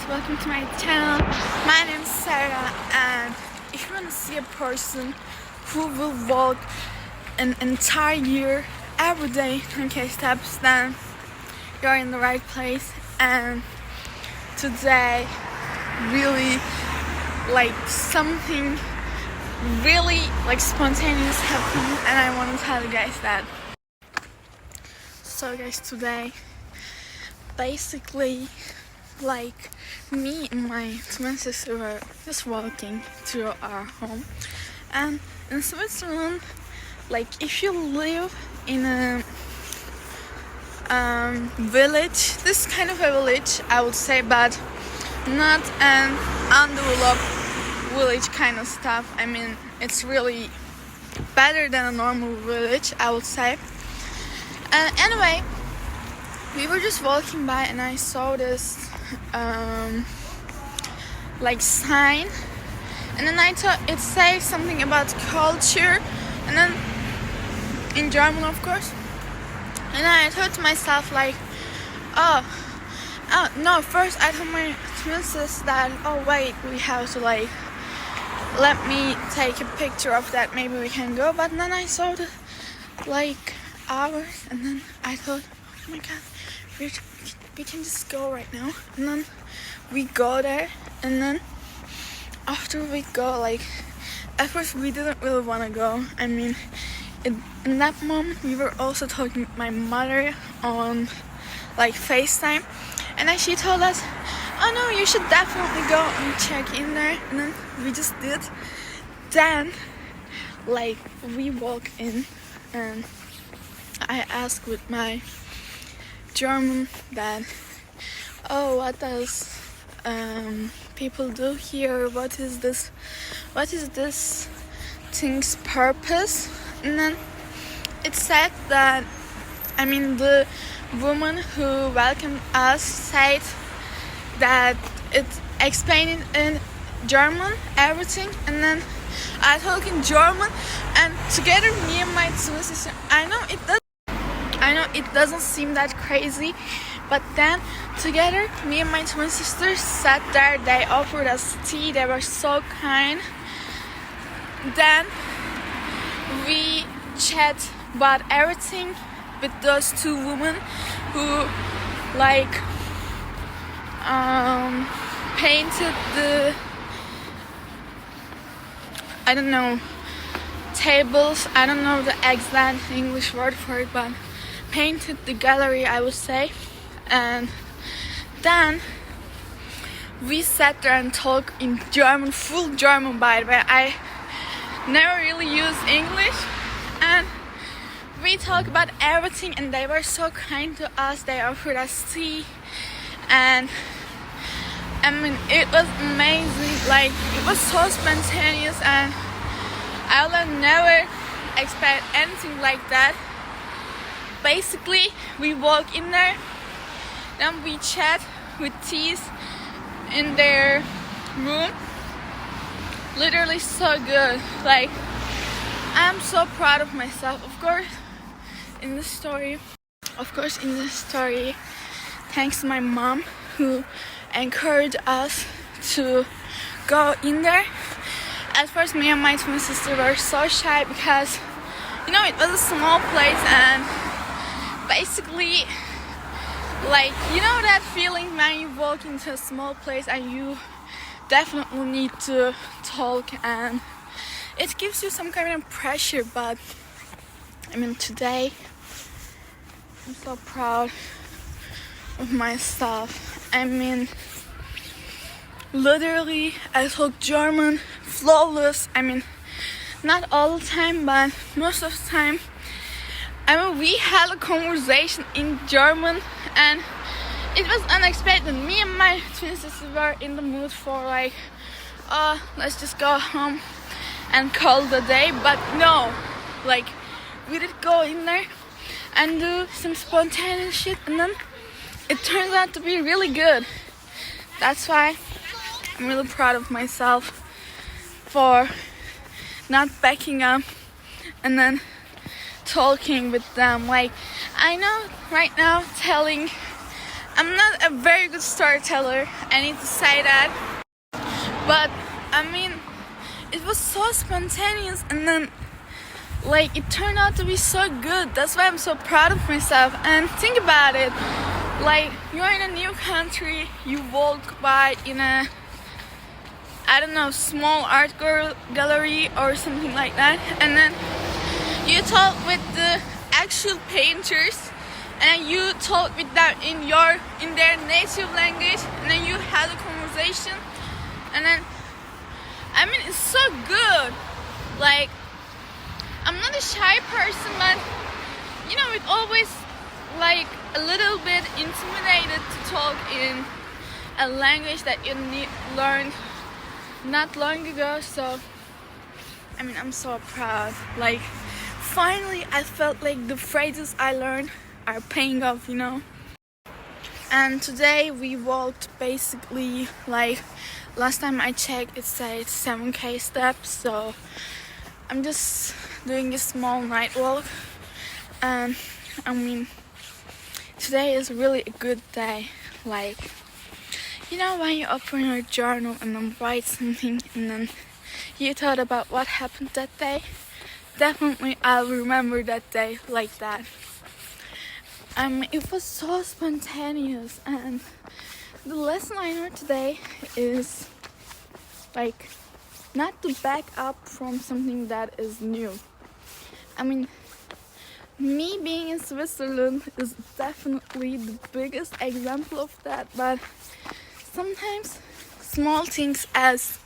welcome to my channel. My name is Sarah, and if you want to see a person who will walk an entire year every day 10k steps, then you're in the right place. And today really something really spontaneous happened, and I want to tell you guys that. So guys, today basically me and my twin sister were just walking to our home. And in Switzerland, if you live in a village, this kind of a village I would say, but not an undeveloped village kind of stuff. I mean, it's really better than a normal village, I would say. And anyway, we were just walking by and I saw this sign, and then I thought it says something about culture, and then in German, of course. And I thought to myself oh no, first I told my twin sister that, oh wait, we have to let me take a picture of that, maybe we can go. But then I saw the hours, and then I thought, oh my god, we can just go right now. And then we go there, and then after we go, at first we didn't really want to go. I mean, in that moment we were also talking with my mother on FaceTime, and then she told us, oh no, you should definitely go and check in there. And then we just did. Then we walk in, and I asked with my German that, oh, what does people do here? What is this thing's purpose? And then it said that, I mean, the woman who welcomed us said that it explained in German everything, and then I talk in German, and together me and my twin sister, I know it doesn't seem that crazy, but then together me and my twin sisters sat there. They offered us tea, they were so kind. Then we chat about everything with those two women who painted the, I don't know, tables, I don't know the exact English word for it, but painted the gallery, I would say. And then we sat there and talked in German, full German by the way. I never really use English, and we talked about everything, and they were so kind to us. They offered us tea, and I mean, it was amazing. It was so spontaneous, and I would never expect anything like that. Basically, we walk in there, then we chat with teas in their room. Literally so good. I'm so proud of myself. Of course, in this story, thanks to my mom who encouraged us to go in there. At first, me and my twin sister were so shy because, it was a small place, and basically, that feeling when you walk into a small place and you definitely need to talk, and it gives you some kind of pressure. But I mean, today I'm so proud of myself. I mean, literally I talk German flawless. I mean, not all the time, but most of the time. I mean, we had a conversation in German, and it was unexpected. Me and my twin sister were in the mood for let's just go home and call the day. But no, we did go in there and do some spontaneous shit, and then it turns out to be really good. That's why I'm really proud of myself for not backing up and then talking with them. I know right now telling I'm not a very good storyteller, I need to say that. But I mean, it was so spontaneous, and then like it turned out to be so good. That's why I'm so proud of myself. And think about it, like you're in a new country, you walk by in a, I don't know, small art gallery or something like that, and then you talk with the actual painters, and you talk with them in their native language, and then you have a conversation, and then I mean it's so good. Like I'm not a shy person, but you know, it always like a little bit intimidated to talk in a language that you learned not long ago. So I mean, I'm so proud. Like finally I felt like the phrases I learned are paying off, you know. And today we walked basically, like last time I checked it said 7k steps, so I'm just doing a small night walk. And I mean, today is really a good day. Like, you know, when you open your journal and then write something and then you thought about what happened that day, definitely I'll remember that day like that. It was so spontaneous, and the lesson I learned today is like not to back up from something that is new. I mean, me being in Switzerland is definitely the biggest example of that, but sometimes small things as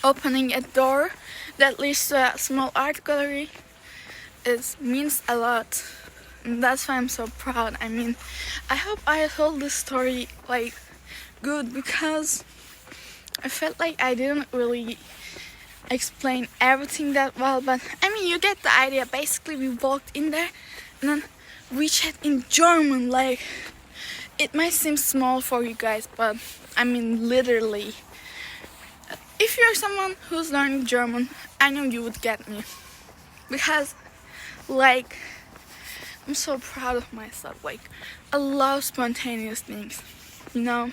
opening a door that leads to a small art gallery means a lot. And that's why I'm so proud. I mean, I hope I told this story like good, because I felt like I didn't really explain everything that well, but I mean, you get the idea. Basically, we walked in there and then we chat in German. Like, it might seem small for you guys, but I mean, literally, if you're someone who's learning German, I know you would get me, because like I'm so proud of myself. Like, I love spontaneous things, you know.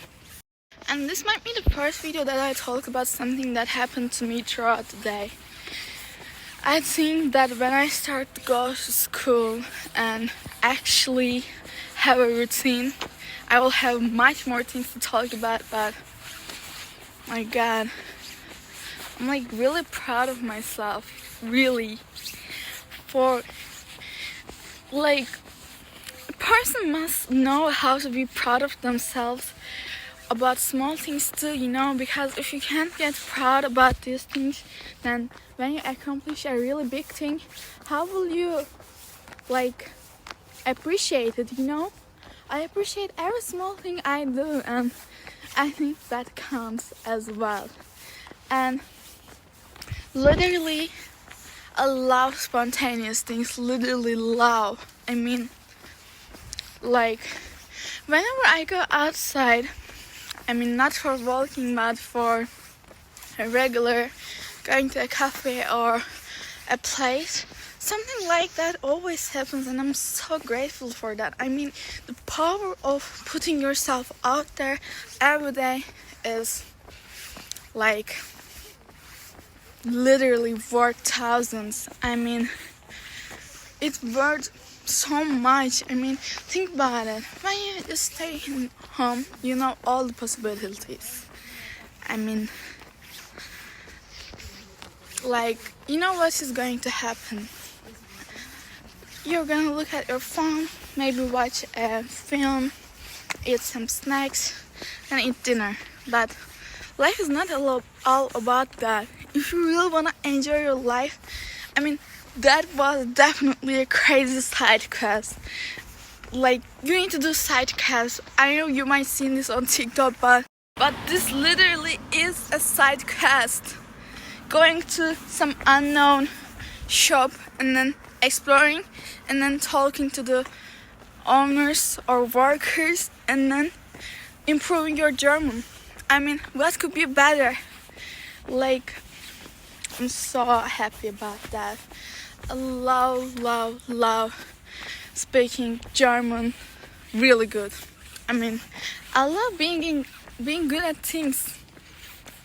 And this might be the first video that I talk about something that happened to me throughout the day. I think that when I start to go to school and actually have a routine, I will have much more things to talk about. But my God, I'm like really proud of myself, really. For like, a person must know how to be proud of themselves about small things too, you know, because if you can't get proud about these things, then when you accomplish a really big thing, how will you like appreciate it, you know? I appreciate every small thing I do, and I think that counts as well. And literally, I love spontaneous things, literally love. I mean, like, whenever I go outside, I mean, not for walking, but for a regular going to a cafe or a place, something like that always happens, and I'm so grateful for that. I mean, the power of putting yourself out there every day is like literally worth thousands. I mean, it's worth so much. I mean, think about it. When you just stay home, you know all the possibilities. I mean, like, you know what is going to happen. You're gonna look at your phone, maybe watch a film, eat some snacks, and eat dinner. But life is not all about that. If you really want to enjoy your life, I mean, that was definitely a crazy side quest. Like, you need to do side quests. I know you might see this on TikTok, but this literally is a side quest. Going to some unknown shop and then exploring and then talking to the owners or workers and then improving your German. I mean, what could be better? Like, I'm so happy about that. I love speaking German really good. I mean, I love being good at things.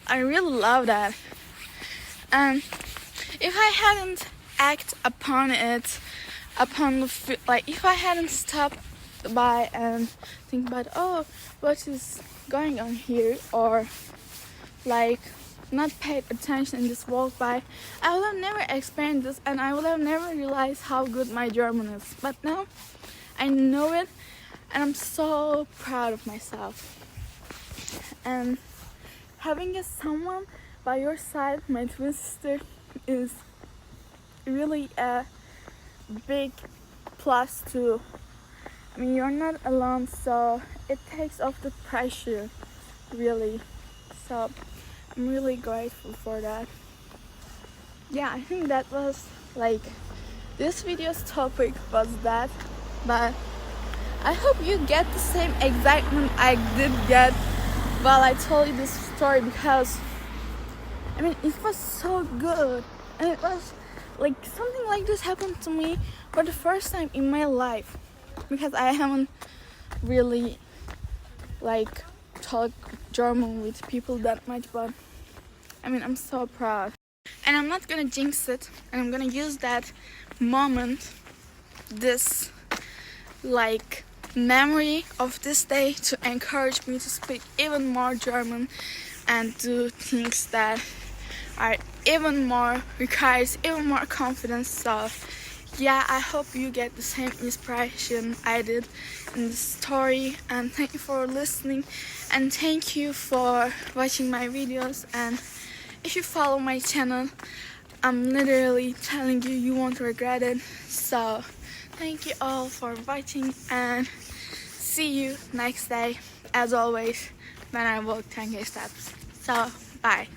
I really love that. And if I hadn't act upon it, like if I hadn't stopped by and think about, oh, what is going on here, or like not paid attention in this walk by, I would have never experienced this, and I would have never realized how good my German is. But now I know it, and I'm so proud of myself. And having someone by your side, my twin sister, is really a big plus too. I mean, you're not alone, so it takes off the pressure, really. So I'm really grateful for that. Yeah, I think that was like, this video's topic was that, but I hope you get the same excitement I did get while I told you this story, because I mean, it was so good, and it was like something like this happened to me for the first time in my life, because I haven't really like talked German with people that much. But I mean, I'm so proud, and I'm not gonna jinx it, and I'm gonna use that moment, this like memory of this day, to encourage me to speak even more German and do things that are even more, requires even more confidence. So yeah, I hope you get the same inspiration I did in the story, and thank you for listening, and thank you for watching my videos. And if you follow my channel, I'm literally telling you, you won't regret it. So thank you all for watching, and see you next day, as always, when I walk 10K steps. So bye.